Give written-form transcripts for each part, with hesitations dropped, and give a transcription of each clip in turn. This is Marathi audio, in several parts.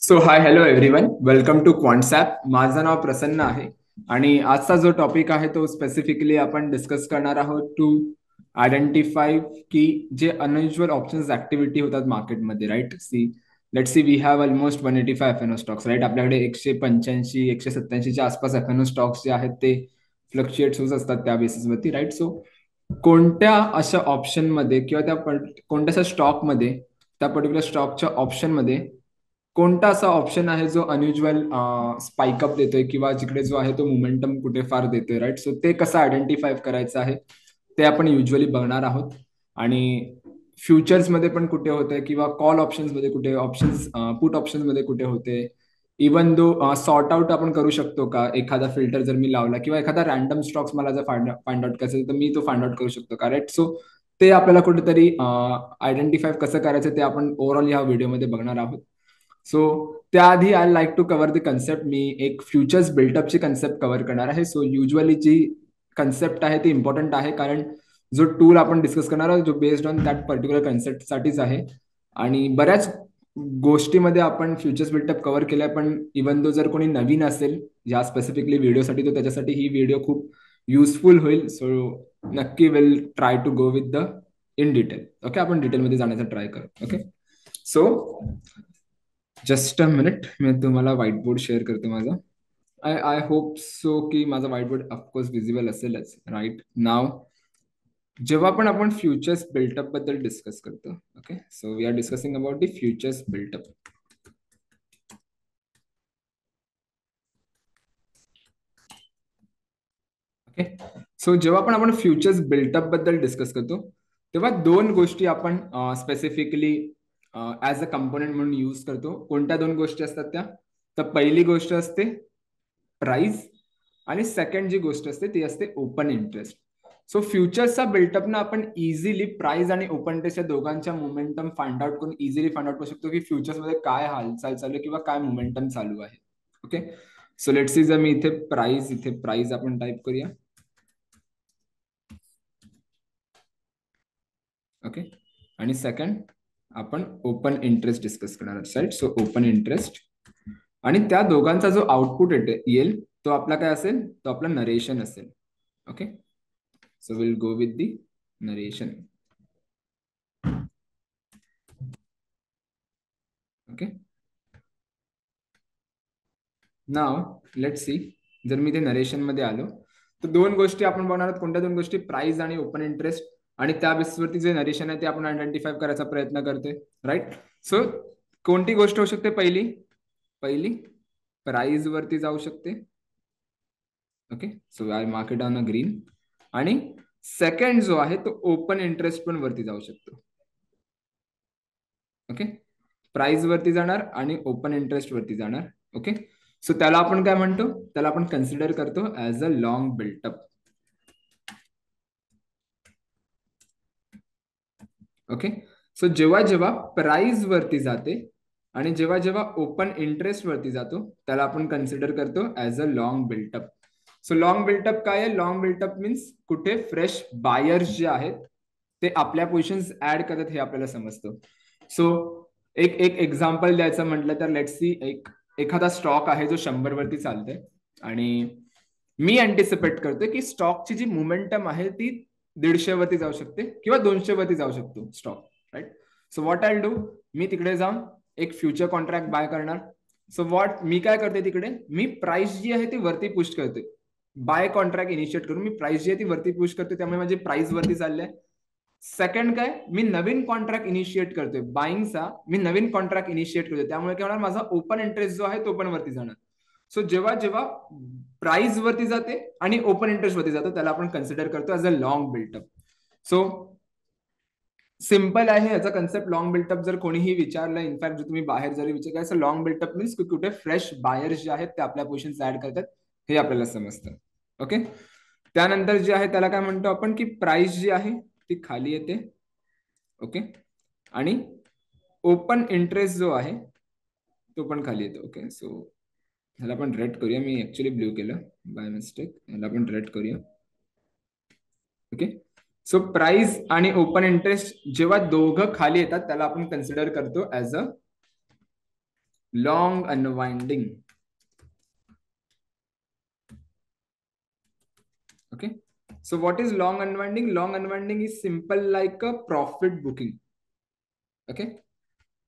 So hi hello everyone, welcome to Quantsapp. माझं नाव प्रसन्न आहे आणि आजचा जो टॉपिक आहे तो स्पेसिफिकली आपण डिस्कस करणार आहोत टू आयडेंटिफाय की जे अनयुज्युअल ऑप्शन्स ऍक्टिव्हिटी होतात मार्केटमध्ये. Right, see we have almost 185 F stocks. Right, आपल्याकडे 185 187च्या आसपास एफ स्टॉक्स जे आहेत ते फ्लक्च्युएट होत असतात त्या बेसिसवरती. राईट, सो कोणत्या अशा ऑप्शनमध्ये किंवा कोणत्या अशा स्टॉकमध्ये, त्या पर्टिक्युलर स्टॉकच्या ऑप्शनमध्ये कोणता असा ऑप्शन आहे जो अनयुज्युअल स्पाइकअप देतोय किंवा जिकडे जो आहे तो मोमेंटम कुठे फार देतोय. राईट, सो ते कसं आयडेंटिफाय करायचं आहे ते आपण युजली बघणार आहोत. आणि फ्युचर्समध्ये पण कुठे होते किंवा कॉल ऑप्शन्समध्ये कुठे, ऑप्शन्स पुट ऑप्शन्समध्ये कुठे होते. इवन दो सॉर्ट आउट आपण करू शकतो का, एखादा फिल्टर जर मी लावला किंवा एखादा रॅन्डम स्टॉक्स मला जर फाइंड आउट करायचं तर मी तो फाइंड आउट करू शकतो का. राईट, सो ते आपल्याला कुठेतरी आयडेंटिफाय कसं करायचं ते आपण ओव्हरऑल ह्या व्हिडिओमध्ये बघणार आहोत. सो त्याआधी I like to cover the concept. मी एक फ्युचर्स बिल्टअपची कन्सेप्ट कव्हर करणार आहे. सो युजली जी कन्सेप्ट आहे ती इम्पॉर्टंट आहे, कारण जो टूल आपण डिस्कस करणार आहोत जो बेस्ड ऑन दॅट पर्टिक्युलर कन्सेप्टसाठीच आहे. आणि बऱ्याच गोष्टीमध्ये आपण फ्युचर्स बिल्टअप कव्हर केलाय, पण इवन दो जर कोणी नवीन असेल या स्पेसिफिकली व्हिडिओसाठी, तर त्याच्यासाठी ही व्हिडिओ खूप युजफुल होईल. सो नक्की will try to go with the in detail. Okay, आपण डिटेलमध्ये जाण्याचा ट्राय करू. Okay, so just a minute, मी तुम्हाला व्हाईट बोर्ड शेअर करतो माझा. आय आय होप सो की माझा व्हाईट बोर्ड ऑफकोर्स विजिबल असेलच. राईट नाव जेव्हा पण आपण फ्युचर्स बिल्टअप बद्दल डिस्कस करतो, okay, so we are discussing about the futures built up. Okay, so जेव्हा पण आपण फ्युचर्स बिल्टअप बद्दल डिस्कस करतो तेव्हा दोन गोष्टी आपण स्पेसिफिकली ऍज अ कंपोनेंट म्हणून यूज करतो. कोणत्या दोन गोष्टी असतात त्या? तर पहिली गोष्ट असते प्राइस आणि सेकंड जी गोष्ट असते ती असते ओपन इंटरेस्ट. सो फ्युचर्सचा बिल्टअप ना आपण इझिली प्राइस आणि ओपन इंटरेस्ट या दोघांच्या मोमेंटम फाइंड आउट करून इझिली फाइंड आउट करू शकतो की फ्युचर्समध्ये काय हालचाल चालू आहे किंवा काय मोमेंटम चालू आहे. ओके, सो लेट सी, जर मी इथे प्राइस आपण टाइप करूया. ओके, आणि सेकंड आपण ओपन इंटरेस्ट डिस्कस करणार आहोत. राईट, सो ओपन इंटरेस्ट आणि त्या दोघांचा जो आउटपुट येईल तो आपला काय असेल, तो आपला नरेशन असेल. Okay, so will go with the narration. Okay, now let see, जर मी ते नरेशन मध्ये आलो तर दोन गोष्टी आपण बघणार आहोत. कोणत्या दोन गोष्टी? प्राइस आणि ओपन इंटरेस्ट. आणि त्या बेसिसवरती जे नरेशन आहे ते आपण आयडेंटिफाय करायचा प्रयत्न करतोय. राईट, सो कोणती गोष्ट होऊ शकते? पहिली पहिली प्राइस वरती जाऊ शकते. Okay, so I mark it on a green. आणि सेकंड जो आहे तो ओपन इंटरेस्ट पण वरती जाऊ शकतो. ओके, प्राइस वरती जाणार आणि ओपन इंटरेस्ट वरती जाणार. ओके, सो त्याला आपण काय म्हणतो? त्याला आपण कन्सिडर करतो as a long built up. Okay, so जेव्हा जेव्हा प्राइस वरती जाते आणि जेव्हा जेव्हा ओपन इंटरेस्ट वरती जातो त्याला आपण कन्सिडर करतो as a long built up. So long built up काय आहे? लॉंग बिल्टअप मीन्स कुठे फ्रेश बायर्स जे आहेत ते आपल्या पोझिशन्स ऍड करतात हे आपल्याला समजतं. सो एक एक एक्झाम्पल द्यायचं म्हटलं तर लेट्स सी, एखादा स्टॉक आहे जो 100 वरती चालतोय आणि मी अँटिसिपेट करतोय की स्टॉकची जी मोमेंटम आहे ती 150 वरती जाऊ शकते किंवा 200 वरती जाऊ शकतो stock. Right, so what I do, मी तिकडे जाऊन एक फ्युचर कॉन्ट्रॅक्ट बाय करणार. सो व्हॉट मी काय करते, तिकडे मी प्राइस जी आहे ती वरती पुश करते. बाय कॉन्ट्रॅक्ट इनिशिएट करून मी प्राइस जी आहे ती वरती पुश करते, त्यामुळे माझी प्राइस वरती चालली आहे. सेकंड काय, मी नवीन कॉन्ट्रॅक्ट इनिशिएट करतोय बाईंगचा, मी नवीन कॉन्ट्रॅक्ट इनिशिएट करतोय, त्यामुळे काय होणार, माझा ओपन इंटरेस्ट जो आहे तो पण वरती जाणार. सो जेव्हा जेव्हा प्राइस वरती जाते आणि ओपन इंटरेस्ट वरती जातो त्याला आपण कन्सिडर करतो as a long built up. So simple आहे याचा कन्सेप्ट. लॉंग बिल्टअप जर कोणीही विचारलं, इनफॅक्ट जर तुम्ही बाहेर जरी विचारलं, लॉंग बिल्टअप मीन्स कुठे फ्रेश बायर्स जे आहेत ते आपल्या पोझिशन्स ऍड करतात हे आपल्याला समजतं. ओके, त्यानंतर जे आहे त्याला काय म्हणतो आपण की प्राइस जी आहे ती खाली येते. ओके, आणि ओपन इंटरेस्ट जो आहे तो पण खाली येतो. ओके, सो ह्याला आपण रेड करूया. मी ऍक्च्युली ब्ल्यू केलं बाय मिस्टेक, ह्याला आपण रेड करूया. ओके, सो प्राइस आणि ओपन इंटरेस्ट जेव्हा दोघं खाली येतात त्याला आपण कन्सिडर करतो as a long unwinding. Okay, so what is long unwinding? Long unwinding is simple like a profit booking. Okay,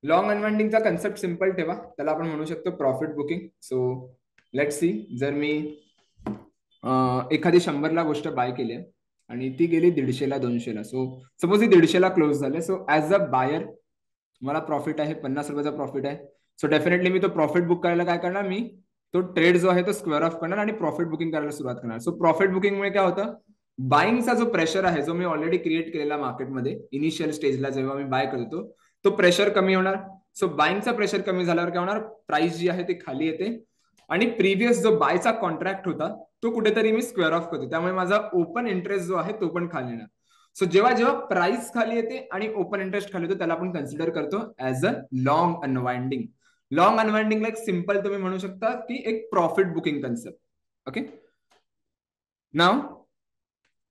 long अनवाइंडिंगचा कन्सेप्ट सिंपल ठेवा, त्याला आपण म्हणू शकतो profit booking. So let see, जर मी एखादी 100ला गोष्ट बाय केली आहे आणि ती गेली 150ला 200ला. सो सपोज ही 150ला क्लोज झाले. सो ऍज अ बायर मला प्रॉफिट आहे, 50 रुपयाचा प्रॉफिट आहे. सो डेफिनेटली मी तो प्रॉफिट बुक करायला काय करणार, मी तो ट्रेड जो आहे तो स्क्वेअर ऑफ करणार आणि प्रॉफिट बुकिंग करायला सुरुवात करणार. सो प्रॉफिट बुकिंगमुळे काय होतं, बाईंगचा जो प्रेशर आहे जो मी ऑलरेडी क्रिएट केलेला मार्केटमध्ये इनिशियल स्टेजला जेव्हा मी बाय करतो, तो प्रेशर कमी होणार. सो बाईंगचा प्रेशर कमी झाल्यावर काय होणार, प्राइस जी आहे ती खाली येते आणि प्रिव्हियस जो बायचा कॉन्ट्रॅक्ट होता तो कुठेतरी मी स्क्वेअर ऑफ करतो, त्यामुळे माझा ओपन इंटरेस्ट जो आहे तो पण खाली येणार. सो जेव्हा जेव्हा प्राइस खाली येते आणि ओपन इंटरेस्ट खाली येतो त्याला आपण कन्सिडर करतो as a long unwinding. Long अनवाइंडिंगला एक सिंपल तुम्ही म्हणू शकता की एक प्रॉफिट बुकिंग कन्सेप्ट. ओके, नाव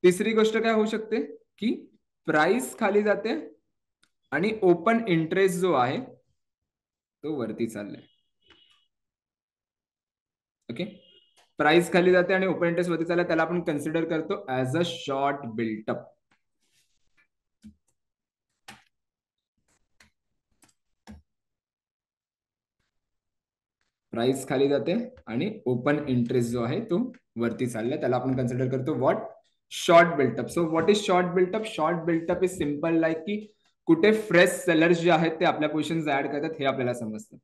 तिसरी गोष्ट काय होऊ शकते की प्राइस खाली जाते आणि ओपन इंटरेस्ट जो आहे तो वरती चाललाय. ओके, प्राइस खाली जाते आणि ओपन इंटरेस्ट वरती चाललाय, त्याला आपण कन्सिडर करतो as a short built up. Price खाली जाते आणि ओपन इंटरेस्ट जो आहे तो वरती चाललाय, त्याला आपण कन्सिडर करतो what, short built up. So what is short built up? Short built up is simple like की कुठे फ्रेश सेलर्स जे आहेत ते आपल्या पोझिशन ऍड करतात हे आपल्याला समजतं.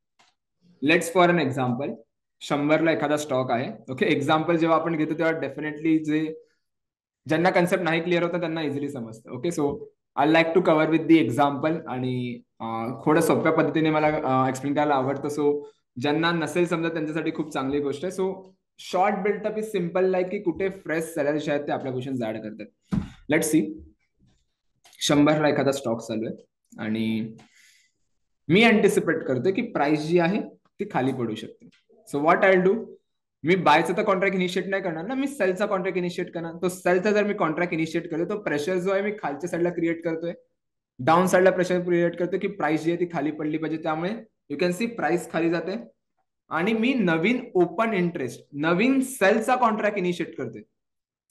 लेट्स फॉर एन एक्झाम्पल, 100ला एखादा स्टॉक आहे. ओके, एक्झाम्पल जेव्हा आपण घेतो तेव्हा डेफिनेटली ज्यांना कन्सेप्ट नाही क्लिअर होता त्यांना इझिली समजतं. Okay, so I like to cover with the example आणि थोडं सोप्या पद्धतीने मला एक्सप्लेन करायला आवडतं. सो ज्यांना नसेल समजत त्यांच्यासाठी खूप चांगली गोष्ट आहे. So short built up is simple like की कुठे फ्रेश सेलर्स जे आहेत ते आपल्या पोझिशन ऍड करतात. लेट्स सी, 100ला एखादा स्टॉक चालू आहे आणि मी अँटिसिपेट करतोय की प्राइस जी आहे ती खाली पडू शकते. सो व्हॉट आय डू, मी बायचा तर कॉन्ट्रॅक्ट इनिशिएट नाही करणार ना, मी सेलचा कॉन्ट्रॅक्ट इनिशिएट करणार. तो सेलचा जर मी कॉन्ट्रॅक्ट इनिशिएट करतो तो प्रेशर जो आहे मी खालच्या साईडला क्रिएट करतोय, डाऊन साईडला प्रेशर क्रिएट करतोय की प्राइस जी आहे ती खाली पडली पाहिजे. त्यामुळे यू कॅन सी प्राइस खाली जाते आणि मी नवीन ओपन इंटरेस्ट, नवीन सेलचा कॉन्ट्रॅक्ट इनिशिएट करतोय.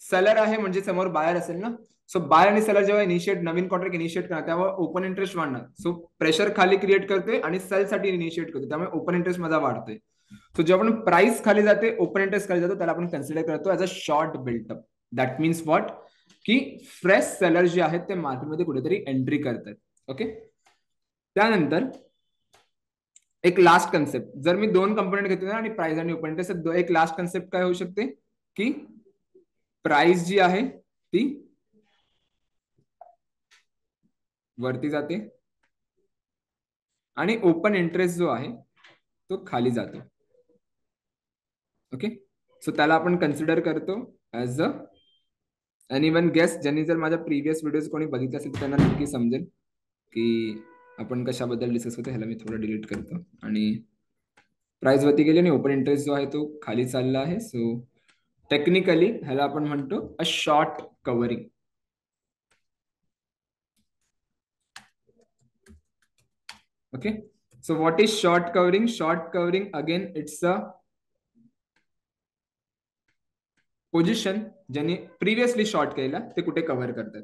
सेलर आहे म्हणजे समोर बायर असेल ना. सो बायर आणि सेलर जेव्हा नवीन कॉन्ट्रॅक्ट इनिशिएट करणार तेव्हा ओपन इंटरेस्ट वाढणार. सो प्रेशर खाली क्रिएट करतोय आणि सेलसाठी इनिशिएट करतोय, त्यामुळे ओपन इंटरेस्ट माझा वाढतोय. सो जेव्हा आपण प्राइस खाली जाते, ओपन इंटरेस्ट खाली जातो, त्याला आपण कन्सिडर करतो as a short built up. That means what, की फ्रेश सेलर जे आहेत ते मार्केटमध्ये कुठेतरी एंट्री करतात. ओके, त्यानंतर एक लास्ट कन्सेप्ट, जर मी 2 कंपोनेंट घेतले ना आणि प्राइस आणि ओपन इंटरेस्ट, एक लास्ट कन्सेप्ट काय होऊ शकते की प्राइस जी आहे ती वरती जाते आणि ओपन इंटरेस्ट जो आहे तो खाली जातो. ओके, सो त्याला आपण कन्सिडर करतो ऍज अ, एनीवन गेस, ज्यांनी जर माझ्या प्रिव्हियस व्हिडिओज कोणी बघितले असेल त्यांना नक्की समजेल की आपण कशाबद्दल डिस्कस करतो. ह्याला मी थोडं डिलीट करतो आणि प्राइस वरती गेली आणि ओपन इंटरेस्ट जो आहे तो खाली चालला आहे. सो टेक्निकली ह्याला आपण म्हणतो अ short covering. Okay, so what is short covering? Short covering again it's a position ज्यांनी प्रिव्हियसली शॉर्ट केला ते कुठे कव्हर करतात.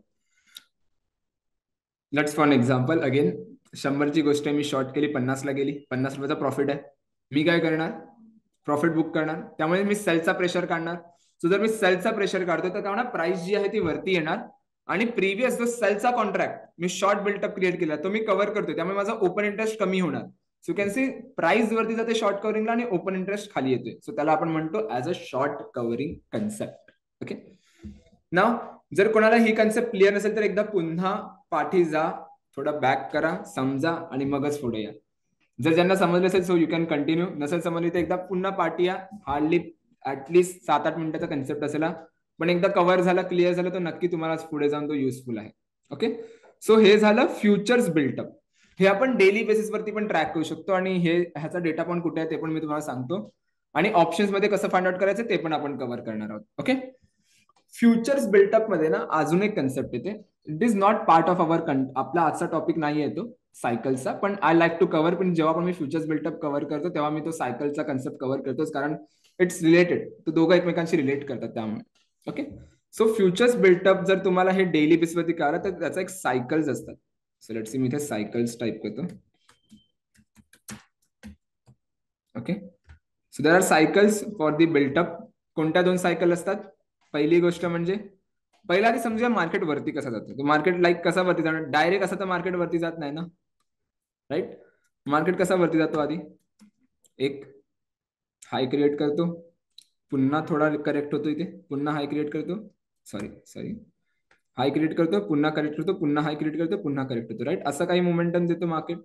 लेट्स फॉर एक्झाम्पल अगेन, 100ची गोष्ट मी शॉर्ट केली, 50ला गेली, 50 रुपयाचा प्रॉफिट आहे. मी काय करणार, प्रॉफिट बुक करणार, त्यामुळे मी सेलचा प्रेशर काढणार. सो जर मी सेलचा प्रेशर काढतो तर काय प्राइस जी आहे ती वरती येणार आणि प्रिव्हियस जो सेलचा कॉन्ट्रॅक्ट मी शॉर्ट बिल्टअप क्रिएट केला तो मी कव्हर करतोय, त्यामुळे माझा ओपन इंटरेस्ट कमी होणार. सो कॅन सी प्राइस वरती जाते शॉर्ट कव्हरिंगला आणि ओपन इंटरेस्ट खाली येतोय. सो त्याला आपण म्हणतो as a short covering concept. Okay, नाव जर कोणाला ही कन्सेप्ट क्लिअर नसेल तर एकदा पुन्हा पाठी जा, थोडा बॅक करा, समजा आणि मगच पुढे या. जर ज्यांना समजलं असेल सो यू कॅन कंटिन्यू, नसेल समजली तर एकदा पुन्हा पाठी या. हार्डली ऍटलीस्ट 7-8 मिनिटाचा कन्सेप्ट असेल, पण एकदा कव्हर झाला, क्लिअर झालं तर नक्की तुम्हाला पुढे जाऊन तो युजफुल आहे. ओके, सो हे झालं फ्युचर्स बिल्टअप. हे आपण डेली बेसिसवरती पण ट्रॅक करू शकतो आणि ह्याचा डेटा पॉइंट कुठे आहे ते पण मी तुम्हाला सांगतो आणि ऑप्शन्स मध्ये कसं फाइंड आउट करायचं ते पण आपण कव्हर करणार आहोत. ओके, फ्युचर्स बिल्टअप मध्ये ना अजून एक कन्सेप्ट येते. It is not part of our, आपला आजचा टॉपिक नाही आहे तो. सायकलचा, पण आय लाईक टू कव्हर. पण जेव्हा पण मी फ्युचर्स बिल्टअप कव्हर करतो तेव्हा मी तो सायकलचा कन्सेप्ट कव्हर करतोच, कारण इट्स रिलेटेड, तो दोघं एकमेकांशी रिलेट करतात त्यामुळे. ओके, सो फ्युचर्स बिल्टअप जर तुम्हाला हे डेली बेसिसवरती कळलं तर त्याचा एक सायकल्स असतात. सो लेट्स सी, मी इथे सायकल्स टाईप करतो. Okay, so there are cycles for the built up. कोणत्या दोन सायकल असतात? पहिली गोष्ट म्हणजे पहिला आधी समजा मार्केट वरती कसा जातो. मार्केट लाईक कसा वरती जाणार? डायरेक्ट असं तर मार्केट वरती जात नाही ना, राईट? मार्केट कसा वरती जातो? आधी एक हाय क्रिएट करतो, पुन्हा थोडा करेक्ट होतो, इथे पुन्हा हाय क्रिएट करतो, सॉरी हाय क्रिएट करतो, पुन्हा करेक्ट करतो, पुन्हा हाय क्रिएट करतो, पुन्हा करेक्ट होतो, राईट? असं काही मोमेंटम देतो मार्केट,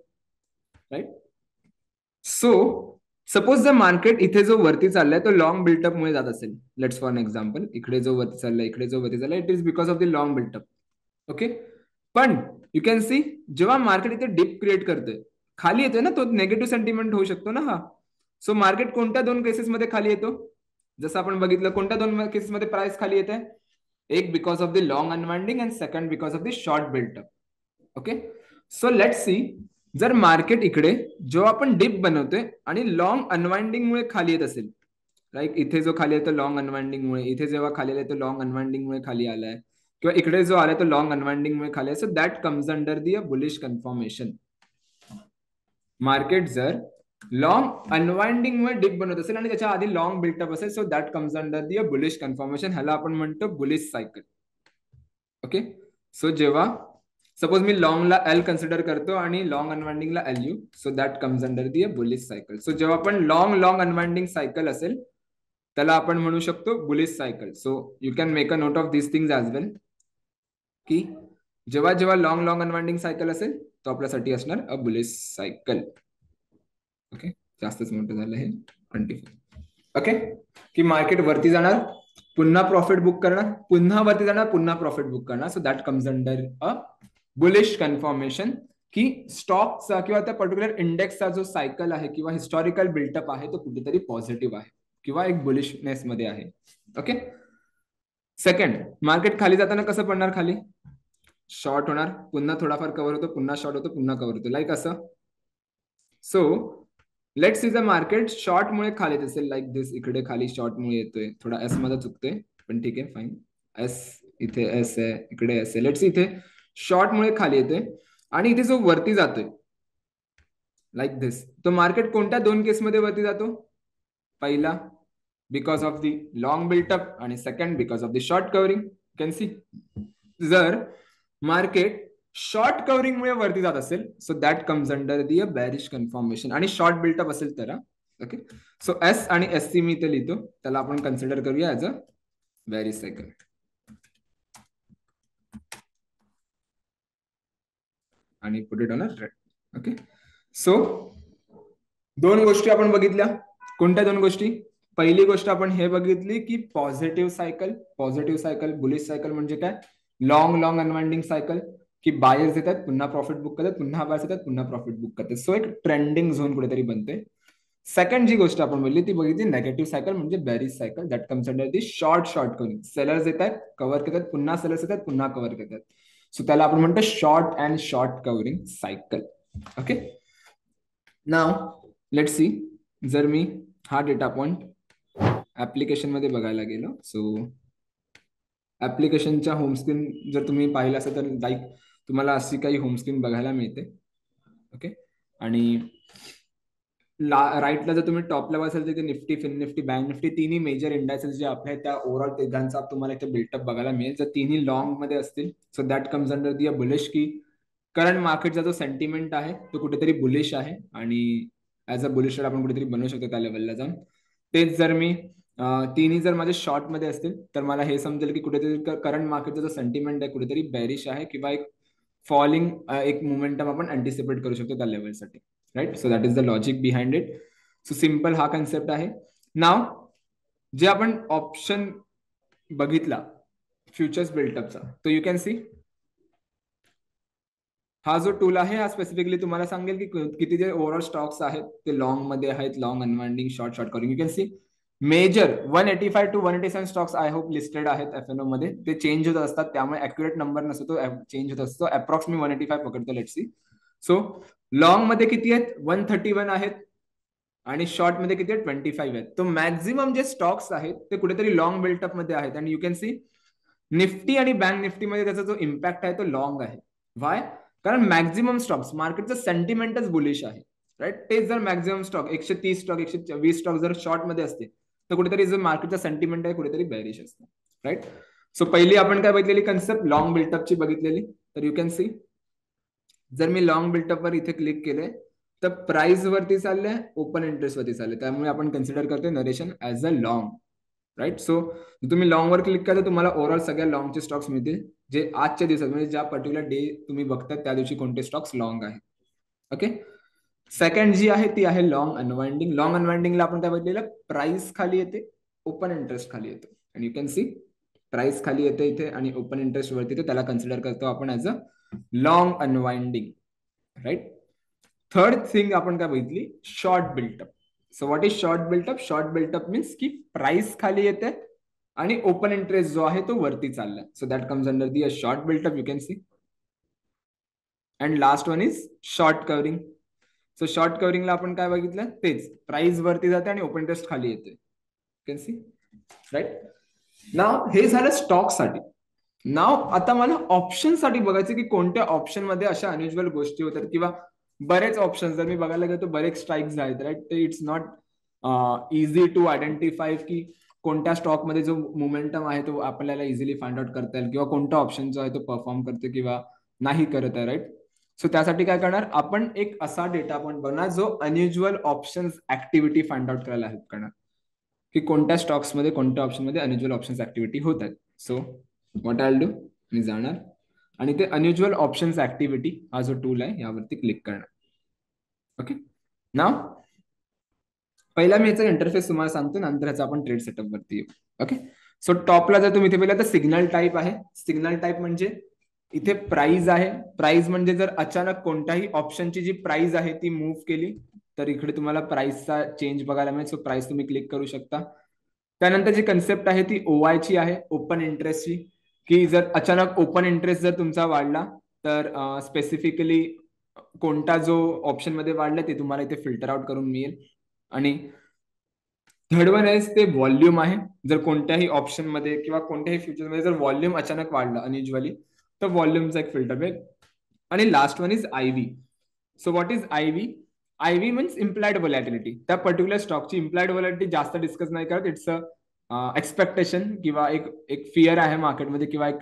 राईट? सो सपोज जर मार्केट इथे जो वरती चाललाय तो लॉंग बिल्टअप मुळे जात असेल, लेट्स फॉर एन एक्झाम्पल, इकडे जो वरती चाललाय, इकडे जो वरती चाललाय, it is because of the long built up. Okay, पण यू कॅन सी जेव्हा मार्केट इथे डिप क्रिएट करतोय, खाली येतोय ना, तो नेगेटिव्ह सेंटिमेंट होऊ शकतो ना हा. सो मार्केट कोणत्या दोन केसेसमध्ये खाली येतो? जसं आपण बघितलं, कोणत्या दोन केसेसमध्ये प्राइस खाली येते? एक because of the long unwinding and second because of the short built up. Okay, so let's see, जर मार्केट इकडे जेव्हा आपण डिप बनवतोय आणि लॉंग अनवाइंडिंग मुळे खाली येत असेल, लाईक इथे जो खाली येतो लॉंग अनवाइंडिंग मुळे, इथे जेव्हा खाली आलाय तो लॉंग अनवाइंडिंग मुळे खाली आलाय, किंवा इकडे जो आलाय तो लॉंग अनवाइंडिंग मुळे खाली आहे, so that comes under the a bullish confirmation. Market जर लॉंग अनवाइंडिंग मुळे डिप बनवत असेल आणि त्याच्या आधी लॉंग बिल्टअप असेल, so that comes under the a bullish confirmation. ह्याला आपण म्हणतो बुलिश सायकल. ओके, सो जेव्हा सपोज मी लॉंगला एल कन्सिडर करतो आणि लॉंग अनवाइंडिंगला L U, so that comes under the a bullish cycle. So जेव्हा आपण लॉंग अनवाइंडिंग सायकल असेल त्याला आपण म्हणू शकतो bullish cycle. So you can make a note of this things as well, की जेव्हा जेव्हा लॉंग अनवाइंडिंग सायकल असेल तो आपल्यासाठी असणार अ बुलिश सायकल. ओके, जास्तच मोठं झालं हे 24. ओके, की मार्केट वरती जाणार, पुन्हा प्रॉफिट बुक करणार, पुन्हा वरती जाणार, पुन्हा प्रॉफिट बुक करणार. So that comes under a bullish confirmation, की स्टॉकचा किंवा त्या पर्टिक्युलर इंडेक्सचा जो सायकल आहे किंवा हिस्टॉरिकल बिल्टअप आहे तो कुठेतरी पॉझिटिव्ह आहे किंवा एक बुलिशनेस मध्ये आहे. ओके, सेकंड, मार्केट खाली जाताना कसं पडणार? खाली शॉर्ट होणार, पुन्हा थोडाफार कव्हर होतो, पुन्हा शॉर्ट होतो, पुन्हा कव्हर होतो, लाईक असं. So let's see the market short मुळे खाली येत असेल, लाईक दिस, इकडे खाली शॉर्ट मुळे येतोय, थोडा एस मध्ये चुकतोय पण ठीक आहे, फाईन. एस इथे एस आहे, इकडे एस आहे, लेट्स इथे शॉर्ट मुळे खाली येतोय आणि इथे जो वरती जातोय लाईक दिस, तो मार्केट कोणत्या दोन केसमध्ये वरती जातो? पहिला because of the long built up आणि second because of the short covering. Can see, जर मार्केट शॉर्ट कव्हरिंग मुळे वरती जात असेल, so that comes under the a bearish confirmation, आणि शॉर्ट बिल्टअप असेल तर. ओके, सो एस आणि एस सी मी इथे लिहितो, त्याला आपण कन्सिडर करूया ऍज अ बेरिश सायकल. आणि put it on a red. Okay, so दोन गोष्टी आपण बघितल्या. कोणत्या दोन गोष्टी? पहिली गोष्ट आपण हे बघितली की पॉझिटिव्ह सायकल बुलिश सायकल म्हणजे काय? लॉंग अनवाइंडिंग सायकल, की बायर्स येतात, पुन्हा प्रॉफिट बुक करतात, पुन्हा बायर्स येतात, पुन्हा प्रॉफिट बुक करतात. सो एक ट्रेंडिंग झोन कुठेतरी बनते. सेकंड जी गोष्ट आपण बोलली ती बघितली नेगेटिव्ह सायकल, म्हणजे bearish cycle, that comes under the short covering. Sellers येतात, कव्हर करतात, पुन्हा सेलर्स येतात, पुन्हा कव्हर करतात. सो त्याला आपण म्हणतो short covering cycle. Okay, now let's see, जर मी हा डेटा पॉइंट ऍप्लिकेशन मध्ये बघायला गेलो, सो ऍप्लिकेशनच्या होमस्क्रीन जर तुम्ही पाहिलं असेल तर लाईक तुम्हाला अशी काही होमस्क्रीन बघायला मिळते. ओके, आणि राईटला जर तुम्ही टॉप लेवल असेल तर निफ्टी, फिन निफ्टी, बँक निफ्टी, तिन्ही मेजर इंडायसेस जे आपल्या त्या ओव्हरऑल तिघांचा तुम्हाला इथे बिल्टअप बघायला मिळेल. जर तिन्ही लॉंग मध्ये असतील, so that comes under the a bullish, की करंट मार्केटचा जो सेंटिमेंट आहे तो कुठेतरी बुलिश आहे आणि ऍज अ बुलिश आपण कुठेतरी बनवू शकतो त्या लेवलला जाऊन. तेच जर मी तिन्ही जर माझे शॉर्ट मध्ये असतील तर मला हे समजेल की कुठेतरी करंट मार्केटचा जो सेंटिमेंट आहे कुठेतरी बेरिश आहे किंवा एक फॉलिंग एक मोमेंटम आपण अँटिसिपेट करू शकतो त्या लेवलसाठी, right? So that is the logic behind it. So simple हा कन्सेप्ट आहे. नाव जे आपण ऑप्शन बघितला फ्युचर्स बिल्टअपचा, तो यू कॅन सी हा जो टूल आहे हा स्पेसिफिकली तुम्हाला सांगेल की किती जे ओव्हरऑल स्टॉक्स आहेत ते लॉंग मध्ये आहेत, long unwinding, short covering. You can see major 185 to 187 stocks I hope listed आहेत एफएनओ मध्ये. ते चेंज होत असतात त्यामुळे अॅक्युरेट नंबर नसतो, तो चेंज होत असतो. अप्रॉक्स मी 185 पकडतो, लेट्स सी. सो लॉंग मध्ये किती आहेत? 131 आहेत आणि शॉर्ट मध्ये किती आहेत? 25 आहेत. तो मॅक्झिमम जे स्टॉक्स आहेत ते कुठेतरी लॉंग बिल्टअप मध्ये आहेत. आणि यू कॅन सी निफ्टी आणि बँक निफ्टी मध्ये त्याचा जो इम्पॅक्ट आहे तो लॉंग आहे. वाय? कारण मॅक्झिमम स्टॉक्स मार्केटचं सेंटिमेंटच बुलिश आहे, राईट. तेच जर मॅक्झिमम स्टॉक 130 स्टॉक 120 स्टॉक जर शॉर्ट मध्ये असते तर कुठेतरी जो मार्केटचा सेंटिमेंट आहे कुठेतरी बेरिश असतं, राईट. सो पहिली आपण काय बघितलेली कन्सेप्ट लॉंग बिल्टअपची बघितलेली. तर यू कॅन सी जर मी लॉंग बिल्टअप वर इथे क्लिक केले तर प्राइस वरती चाललंय, ओपन इंटरेस्ट वरती चाललंय, त्यामुळे आपण कन्सिडर करतोय नरेशन as a long, right. So तुम्ही लॉंग वर क्लिक केलं तुम्हाला ओव्हरऑल सगळ्या लॉंगचे स्टॉक्स मिळतील जे आजच्या दिवसात म्हणजे ज्या पर्टिक्युलर डे तुम्ही बघताय त्या दिवशी कोणते स्टॉक्स लॉंग आहेत. ओके. सेकंड जी आहे ती आहे लॉंग अनवाइंडिंग. लॉंग अनवाइंडिंगला आपण काय बघितलेलं? प्राइस खाली येते, ओपन इंटरेस्ट खाली येतो. आणि यू कॅन सी प्राइस खाली येते इथे आणि ओपन इंटरेस्ट वरती येतो, त्याला कन्सिडर करतो आपण as a long unwinding, right. Third thing आपण काय बघितली? Short built up. So what is short built up? Short built up means की प्राइस खाली येते आणि ओपन इंटरेस्ट जो आहे तो वरती चाललाय. So that comes under the a short built up, you can see. And last one is short covering. So short कव्हरिंगला आपण काय बघितलं? तेच प्राइस वरती जाते आणि ओपन इंटरेस्ट खाली येते, यू कॅन सी, राईट. नाव हे झालं स्टॉक साठी. नाव आता मला ऑप्शन साठी बघायचं की कोणत्या ऑप्शन मध्ये अशा अनयुज्युअल गोष्टी होतात किंवा बरेच ऑप्शन जर मी बघायला गेलो तर बरेच स्ट्राईक्स आहेत, राईट. ते it's not easy to identify की कोणत्या स्टॉक मध्ये जो मोमेंटम आहे तो आपल्याला इझिली फाइंड आउट करता येईल किंवा कोणता ऑप्शन जो आहे तो परफॉर्म करतो किंवा नाही करत आहे, राईट. सो त्यासाठी काय करणार आपण? एक असा डेटा पॉइंट बनणार जो unusual option activity find out करायला हेल्प करणार की कोणत्या स्टॉक्स मध्ये कोणत्या ऑप्शन मध्ये अनयुज्युअल ऑप्शन ऍक्टिव्हिटी होत आहेत. सो व्हॉट आय डू, मी जाणार आणि ते अनयुज्युअल ऑप्शन्स ऍक्टिव्हिटी हा जो टूल आहे यावरती क्लिक करणार. ओके. नाव पहिला मी याचा इंटरफेस तुम्हाला सांगतो, नंतर ह्याचा आपण ट्रेड सेटअप वरती येऊ. ओके. सो टॉपला जर तुम्ही इथे पहिला तर सिग्नल टाईप आहे. सिग्नल टाईप म्हणजे इथे प्राइस आहे. प्राइस म्हणजे जर अचानक कोणत्याही ऑप्शनची जी प्राइस आहे ती मूव्ह केली तर इकडे तुम्हाला प्राइसचा चेंज बघायला मिळेल. सो प्राइस तुम्ही क्लिक करू शकता. त्यानंतर जी कन्सेप्ट आहे ती ओआय ची आहे, ओपन इंटरेस्टची, की जर अचानक ओपन इंटरेस्ट जर तुमचा वाढला तर स्पेसिफिकली कोणता जो ऑप्शन मध्ये वाढला ते तुम्हाला इथे फिल्टर आउट करून मिळेल. आणि थर्ड वन आहे ते व्हॉल्यूम आहे. जर कोणत्याही ऑप्शन मध्ये किंवा कोणत्याही फ्युचर मध्ये जर व्हॉल्यूम अचानक वाढला अनयुज्युअली तर व्हॉल्यूमचा एक फिल्टर मिळेल. आणि last one is IV. So what is IV? IV means implied volatility. त्या पर्टिक्युलर स्टॉकची इम्प्लाइड व्हॉलॅटिलिटी जास्त डिस्कस नाही करत. इट्स एक्सपेक्टेशन किंवा एक एक फिअर आहे मार्केटमध्ये किंवा एक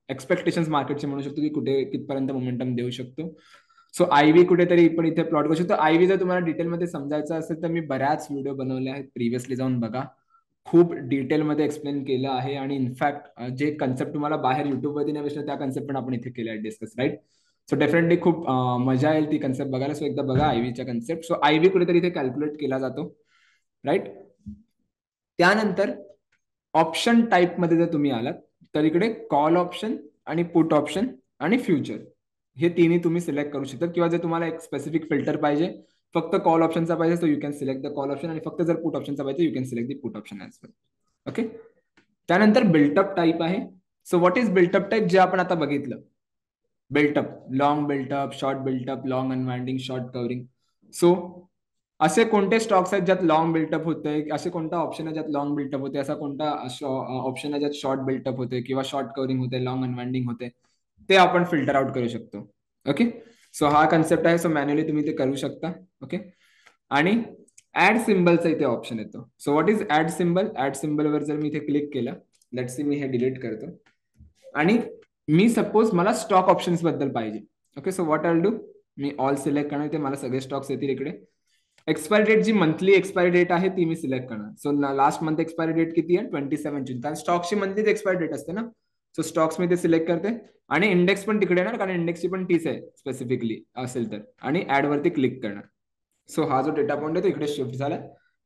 एक्सपेक्टेशन मार्केटचे म्हणू शकतो की कुठे कितपर्यंत मोमेंटम देऊ शकतो. सो आयव्ही कुठेतरी पण इथे प्लॉट करू शकतो. आयव्ही जर तुम्हाला डिटेलमध्ये समजायचं असेल तर मी बऱ्याच व्हिडिओ बनवले आहेत, प्रिव्हियसली जाऊन बघा. खूप डिटेलमध्ये एक्सप्लेन केलं आहे आणि इनफॅक्ट जे कन्सेप्ट तुम्हाला बाहेर युट्यूबवरती नाही भेटलं त्या कन्सेप्ट पण आपण इथे केले आहेत डिस्कस, राईट. सो डेफिनेटली खूप मजा येईल ती कन्सेप्ट बघायला. सो एकदा बघा आयव्हीच्या कन्सेप्ट. सो आयव्ही कुठेतरी इथे कॅल्क्युलेट केला जातो, राईट. त्यानंतर ऑप्शन टाईप मध्ये जर तुम्ही आलात तर इकडे कॉल ऑप्शन आणि पुट ऑप्शन आणि फ्युचर हे तिन्ही तुम्ही सिलेक्ट करू शकता. किंवा जर तुम्हाला एक स्पेसिफिक फिल्टर पाहिजे फक्त कॉल ऑप्शनचा पाहिजे तर you can select the call option आणि फक्त जर पुट ऑप्शनचा पाहिजे you can select the put option as well. Okay. त्यानंतर बिल्टअप टाईप आहे. So what is built up type? जे आपण आता बघितलं built up, long built up, short built up, long unwinding, short covering. So असे कोणते स्टॉक्स आहेत ज्यात लॉंग बिल्टअप होते, असे कोणता ऑप्शन आहे ज्यात लॉंग बिल्टअप होते, असा कोणता ऑप्शन आहे ज्यात शॉर्ट बिल्टअप होते किंवा शॉर्ट कव्हरिंग होते, लॉंग अनवाइंडिंग होते, ते आपण फिल्टर आउट करू शकतो. ओके. सो हा कन्सेप्ट आहे. सो मॅन्युअली तुम्ही ते करू शकता. ओके. आणि ऍड सिम्बलचा इथे ऑप्शन येतो. So what is add symbol? Add सिम्बलवर जर मी इथे क्लिक केलं, लेट्स सी मी हे डिलीट करतो आणि मी सपोज मला स्टॉक ऑप्शन्स बद्दल पाहिजे. Okay. So what I do, मी ऑल सिलेक्ट करणार, ते मला सगळे स्टॉक्स येतील इकडे. एक्सपायरी डेट जी मंथली एक्सपायरी डेट आहे ती मी सिलेक्ट करणार. So last month expiry date किती आहे? 27 जून. कारण स्टॉक्सची मंथलीच एक्सपायरी डेट असते ना. सो स्टॉक्स मी ते सिलेक्ट करते आणि इंडेक्स पण तिकडे येणार कारण इंडेक्सची पण तीच आहे स्पेसिफिकली असेल तर. आणि ऍड वरती क्लिक करणार. सो हा जो डेटा पॉइंट आहे तो इकडे शिफ्ट झाला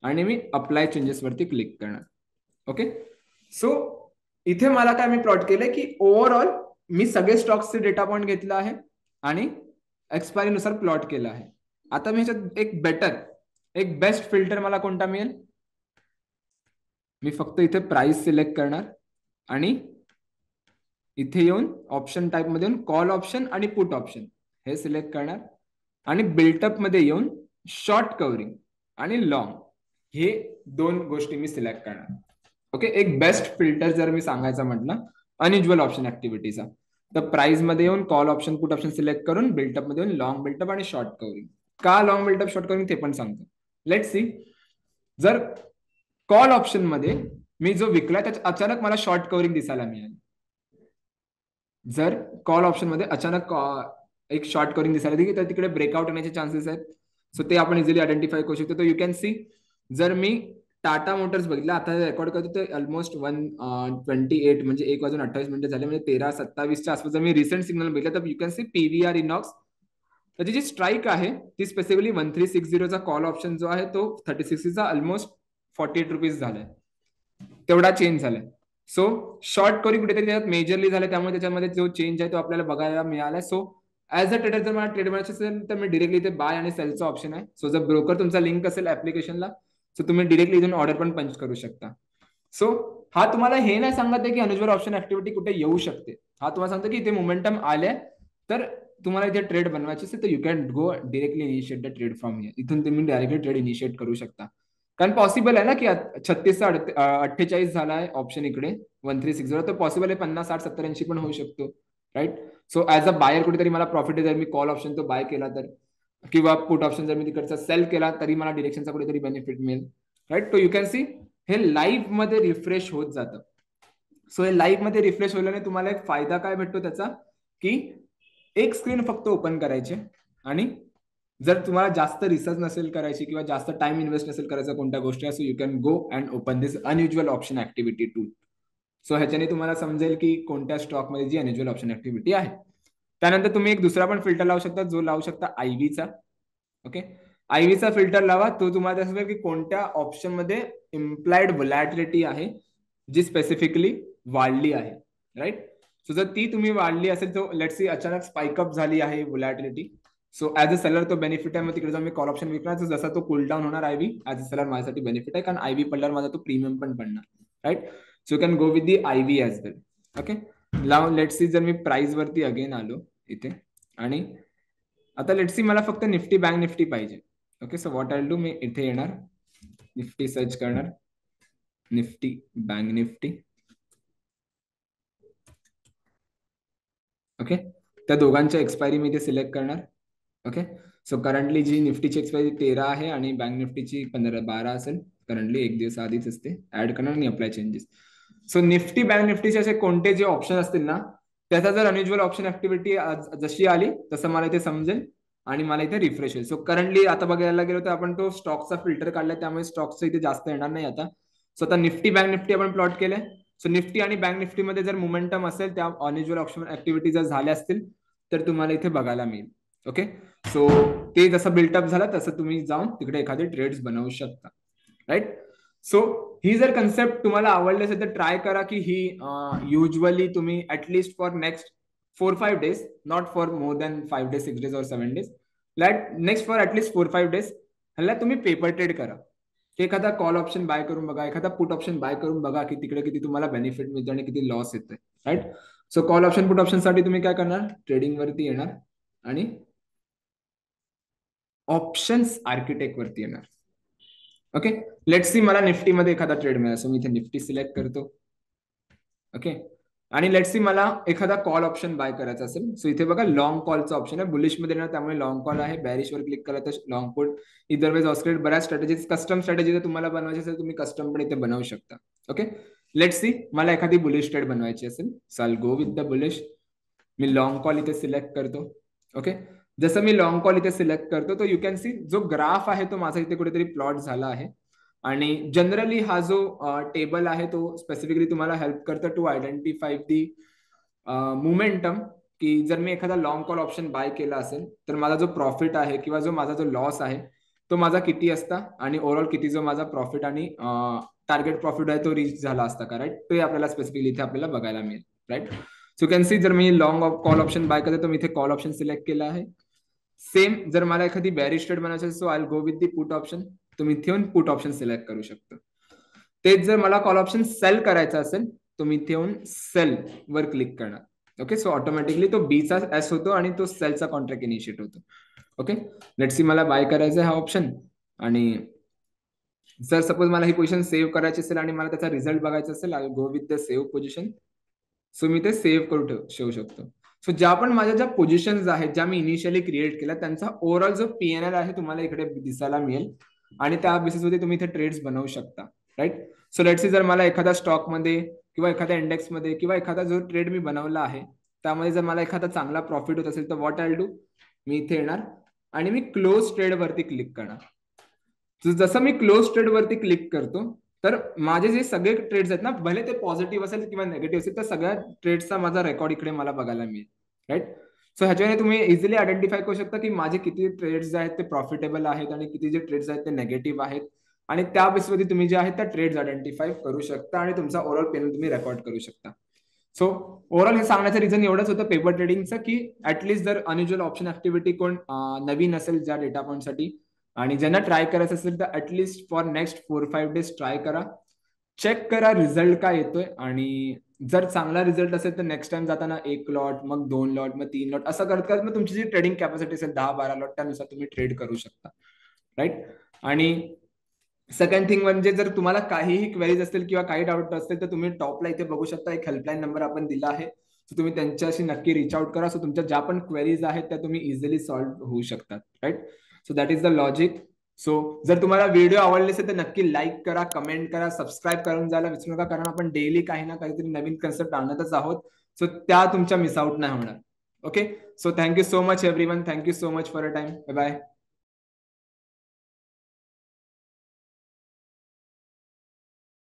आणि मी अप्लाय चेंजेस वरती क्लिक करणार. ओके. सो इथे मला काय मी प्लॉट केलंय की ओव्हरऑल मी सगळे स्टॉक्सचे डेटा पॉइंट घेतला आहे आणि एक्सपायरी नुसार प्लॉट केला आहे. आता मी ह्याच्यात एक बेटर एक बेस्ट फिल्टर मला कोणता मिळेल? मी फक्त इथे प्राइस सिलेक्ट करणार आणि इथे येऊन ऑप्शन टाइप मध्ये येऊन कॉल ऑप्शन आणि पुट ऑप्शन हे सिलेक्ट करणार आणि बिल्टअप मध्ये येऊन शॉर्ट कव्हरिंग आणि लॉंग हे दोन गोष्टी मी सिलेक्ट करणार. ओके, एक बेस्ट फिल्टर जर मी सांगायचं म्हटलं अनयुज्युअल ऑप्शन ऍक्टिव्हिटीचा, तर प्राइस मध्ये येऊन call option put option select करून बिल्टअप मध्ये येऊन लॉंग बिल्टअप आणि शॉर्ट कव्हरिंग. का लॉंग बिल्टअप शॉर्ट कव्हरिंग ते पण सांगतो. लेट सी, जर कॉल ऑप्शन मध्ये मी जो विकला त्याच्या अचानक मला शॉर्ट कव्हरिंग दिसायला मिळाली, जर कॉल ऑप्शन मध्ये अचानक एक शॉर्ट कव्हरिंग दिसायला लागली तर तिकडे ब्रेकआउट येण्याचे चान्सेस आहेत. सो ते आपण इझिली आयडेंटिफाय करू शकतो. तर यू कॅन सी, जर मी टाटा मोटर्स बघितलं, आता रेकॉर्ड करतो तर ऑलमोस्ट 1:28 म्हणजे 1:28 झाले, म्हणजे 13:27च्या आसपास जर मी रिसेंट सिग्नल बघितलं तर you can C PVR Inox त्याची जी स्ट्राईक आहे ती स्पेसिफिकली 1360चा कॉल ऑप्शन जो आहे तो 36चा ऑलमोस्ट 48 रुपीज झालाय, तेवढा चेंज झालाय. सो शॉर्ट कव्हरिंग कुठेतरी त्याच्यात मेजरली झालं, त्यामुळे त्याच्यामध्ये जो चेंज आहे तो आपल्याला बघायला मिळाला. सो ऍज अ ट्रेडर जर मला ट्रेड बनायचे असेल तर मी डिरेक्टली इथे बाय आणि सेलचा ऑप्शन आहे. सो जर ब्रोकर तुमचा लिंक असेल ऍप्लिकेशनला, सो तुम्ही डिरेक्टली इथून ऑर्डर पण पंच करू शकता. सो हा तुम्हाला हे नाही सांगत आहे की अनयुज्युअल ऑप्शन ऍक्टिव्हिटी कुठे येऊ शकते, हा तुम्हाला सांगतो की इथे मोमेंटम आले तर तुम्हाला इथे ट्रेड बनवायचे असेल तर you can go directly initiate the trade from here. इथून तुम्ही डायरेक्टली ट्रेड इनिशिएट करू शकता, कारण पॉसिबल आहे ना की 36 झालाय ऑप्शन इकडे 1360, तर पॉसिबल आहे 50, 60, 70, 80 पण होऊ शकतो, right. So as a buyer कुठेतरी मला प्रॉफिट आहे जर मी कॉल ऑप्शन तो बाय केला तर, किंवा पुट ऑप्शन जर मी तिकडचा सेल केला तरी मला डिरेक्शनचा कुठेतरी बेनिफिट मिळेल, राईट. तो यू कॅन सी हे लाईव्ह मध्ये रिफ्रेश होत जातं. सो हे लाईव्ह मध्ये रिफ्रेश होल्याने तुम्हाला एक फायदा काय भेटतो त्याचा, की एक स्क्रीन फक्त ओपन करायचे आणि जर तुम्हाला जास्त रिसर्च नसेल करायची किंवा जास्त टाइम इन्व्हेस्ट नसेल करायचं कोणत्या गोष्टी, so you can go and open this unusual option activity tool. So ह्याच्याने तुम्हाला समजेल की कोणत्या स्टॉकमध्ये जी अनयुज्युअल ऑप्शन ऍक्टिव्हिटी आहे. त्यानंतर तुम्ही एक दुसरा पण फिल्टर लावू शकता, जो लावू शकता आयव्हीचा. ओके, आयव्हीचा फिल्टर लावा, तो तुम्हाला सांगेल की कोणत्या ऑप्शन मध्ये इम्प्लाइड व्हॉलॅटिलिटी आहे जी स्पेसिफिकली वाढली आहे, राईट. सो जर ती तुम्ही वाढली असेल तर लेट्स सी अचानक स्पाइकअप झाली आहे volatility, so as a seller तो बेनिफिट आहे. मग तिकडे जाऊन मी कॉल ऑप्शन विकणार, तर जसा तो कूल डाऊन होणार आयव्ही, ऍज अ सेलर माझ्यासाठी बेनिफिट आहे, कारण आयव्ही पडल्यावर माझा तो प्रीमियम पण पडणार, right. So you can go with the IV as well. Okay, now let's see, जर मी प्राइस वरती अगेन आलो इथे आणि आता लेट्स सी मला फक्त निफ्टी बँक निफ्टी पाहिजे. Okay, so what I do, मी इथे येणार, निफ्टी सर्च करणार, निफ्टी बँक निफ्टी. ओके, त्या दोघांच्या एक्सपायरी मी इथे सिलेक्ट करणार. ओके, सो करंटली जी निफ्टीची एक्सपायरी 13 आहे आणि बँक निफ्टीची 12 असेल, करंटली एक दिवस आधीच असते. ऍड करणार आणि apply changes. So Nifty bank निफ्टीचे असे कोणते जे ऑप्शन असतील ना, त्याचा जर अनयुज्युअल ऑप्शन ऍक्टिव्हिटी जशी आली तसं मला इथे समजेल आणि मला इथे रिफ्रेश होईल. सो करंटली आता बघायला गेलो तर आपण तो स्टॉकचा फिल्टर काढलाय, त्यामुळे स्टॉकचं इथे जास्त येणार नाही आता. सो आता निफ्टी बँक निफ्टी आपण प्लॉट केलंय. सो निफ्टी आणि बँक निफ्टी मध्ये जर मोमेंटम असेल, त्या अनयुज्युअल ऑप्शन ऍक्टिव्हिटी जर झाल्या असतील तर तुम्हाला इथे बघायला मिळेल. ओके, सो ते जसं बिल्टअप झालं तसं तुम्ही जाऊन तिकडे एखादे ट्रेड्स बनवू शकता, राईट. सो ही जर कन्सेप्ट तुम्हाला आवडली असेल तर ट्राय करा की ही युजली तुम्ही at least for next 4-5 days, not for more than 5 days, 6 days or 7 days, next for at least 4-5 days ह्याला तुम्ही पेपर ट्रेड करा. की एखादा कॉल ऑप्शन बाय करून बघा, एखादा पुट ऑप्शन बाय करून बघा की तिकडे किती तुम्हाला बेनिफिट मिळतं आणि किती लॉस येतोय, right. So call option put option साठी तुम्ही काय करणार, ट्रेडिंग वरती येणार आणि ऑप्शन्स आर्किटेक्ट वरती येणार. ओके, लेट्स सी मला निफ्टी मध्ये एखादा ट्रेड मिळाला, सो मी इथे निफ्टी सिलेक्ट करतो. ओके, आणि लेट्स सी मला एखादा कॉल ऑप्शन बाय करायचा असेल, सो इथे बघा लॉंग कॉलचा ऑप्शन आहे, बुलिश मध्ये येणार त्यामुळे लॉंग कॉल आहे, बॅरिश वर क्लिक करा तर लॉंग पुट, इधर वेज ऑस्क्रेट, बऱ्याच स्ट्रॅटेजीज, कस्टम स्ट्रॅटेजी जर तुम्हाला बनवायची असेल तुम्ही कस्टम पण इथे बनवू शकता. ओके, लेट्स सी मला एखादी बुलिश ट्रेड बनवायची असेल, so I go with the bullish. Me long call इथे सिलेक्ट करतो. ओके, जसं मी लॉंग कॉल इथे सिलेक्ट करतो तो यू कॅन सी जो ग्राफ आहे तो माझा इथे कुठेतरी प्लॉट झाला आहे आणि जनरली हा जो टेबल आहे तो स्पेसिफिकली तुम्हाला हेल्प करतो टू आयडेंटिफाय दी मोमेंटम, की जर मी एखादा लॉंग कॉल ऑप्शन बाय केला असेल तर माझा जो प्रॉफिट आहे किंवा जो माझा जो लॉस आहे तो माझा किती असता आणि ओव्हरऑल किती जो माझा प्रॉफिट आणि टार्गेट प्रॉफिट आहे तो रीच झाला असता का, राईट. ते आपल्याला स्पेसिफिकली इथे आपल्याला बघायला मिळेल, राईट. सो कॅन सी जर मी लॉंग कॉल ऑप्शन बाय करतो तर मी इथे कॉल ऑप्शन सिलेक्ट केला आहे. सेम जर मला एखादी बॅरिश ट्रेड बनायची असेल, so I go with the put option, तुम्ही इथे येऊन पुट ऑप्शन सिलेक्ट करू शकता. तेच जर मला कॉल ऑप्शन सेल करायचं असेल तुम्ही इथे येऊन सेल वर क्लिक करणार. ओके, सो ऑटोमॅटिकली तो बीचा एस होतो आणि तो सेलचा कॉन्ट्रॅक्ट इनिशिएट होतो. ओके, लेट्स सी मला बाय करायचा आहे हा ऑप्शन. आणि जर सपोज मला ही पोझिशन सेव्ह करायची असेल आणि मला त्याचा रिझल्ट बघायचा असेल, I go with the save position. So मी ते सेव्ह करून ठेवू शकतो. सो ज्या पण माझ्या ज्या पोझिशन्स आहेत ज्या मी इनिशियली क्रिएट केल्या त्यांचा ओव्हरऑल जो पीएनएल आहे तुम्हाला इकडे दिसायला मिळेल आणि त्या बेसिसवरती तुम्ही इथे ट्रेड्स बनवू शकता. राईट. सो लेट्स सी जर मला एखाद्या स्टॉकमध्ये किंवा एखाद्या इंडेक्समध्ये किंवा एखादा जो ट्रेड मी बनवला आहे त्यामध्ये जर मला एखादा चांगला प्रॉफिट होत असेल तर व्हॉट आय डू, मी इथे येणार आणि मी क्लोज ट्रेड वरती क्लिक करणार. जसं मी क्लोज ट्रेड वरती क्लिक करतो तर माझे जे सगळे ट्रेड्स आहेत ना, भले ते पॉझिटिव्ह असेल किंवा निगेटिव्ह असेल, तर सगळ्या ट्रेड्सचा माझा रेकॉर्ड इकडे मला बघायला मिळेल. राईट. सो ह्याच्याने तुम्ही इझिली आयडेंटिफाय करू शकता की माझे किती ट्रेड्स जे आहेत ते प्रॉफिटेबल आहेत आणि किती जे ट्रेड्स आहेत ते नेगेटिव्ह आहेत. आणि त्या बेसवरती तुम्ही जे आहेत त्या ट्रेड्स आयडेंटिफाय करू शकता आणि तुमचा ओव्हरऑल पेमेंट तुम्ही रेकॉर्ड करू शकता. सो ओव्हरऑल हे सांगण्याचं रिझन एवढंच होतं पेपर ट्रेडिंगचं की ऍटलीस्ट जर अनयुज्युअल ऑप्शन ऍक्टिव्हिटी कोण नवीन असेल ज्या डेटा पॉईंटसाठी आणि ज्यांना ट्राय करायचं असेल तर at least for next 4-5 days try करा. चेक करा रिझल्ट काय येतोय आणि जर चांगला रिझल्ट असेल तर नेक्स्ट टाइम जाताना 1 लॉट, मग 2 लॉट, मग 3 लॉट असं करत करत मग तुमची जी ट्रेडिंग कॅपॅसिटी असेल 10-12 लॉट त्यानुसार तुम्ही ट्रेड करू शकता. राईट. आणि सेकंड थिंग म्हणजे जर तुम्हाला काहीही क्वेरीज असतील किंवा काही डाऊट असतील तर तुम्ही टॉपला इथे बघू शकता एक हेल्पलाईन नंबर आपण दिला आहे. सो तुम्ही त्यांच्याशी नक्की रिच आउट करा. सो तुमच्या ज्या पण क्वेरीज आहेत त्या तुम्ही इझिली सॉल्व्ह होऊ शकतात. Right. So that is the logic. So जर तुम्हाला व्हिडिओ आवडले असेल तर नक्की लाईक करा, कमेंट करा, सबस्क्राईब करून जायला विसरू नका कारण आपण डेली काही ना काहीतरी नवीन कन्सेप्ट आणतच आहोत. सो त्या तुमच्या मिस आउट नाही होणार. Okay. So thank you so much everyone. Thank you so much for a time. Bye bye.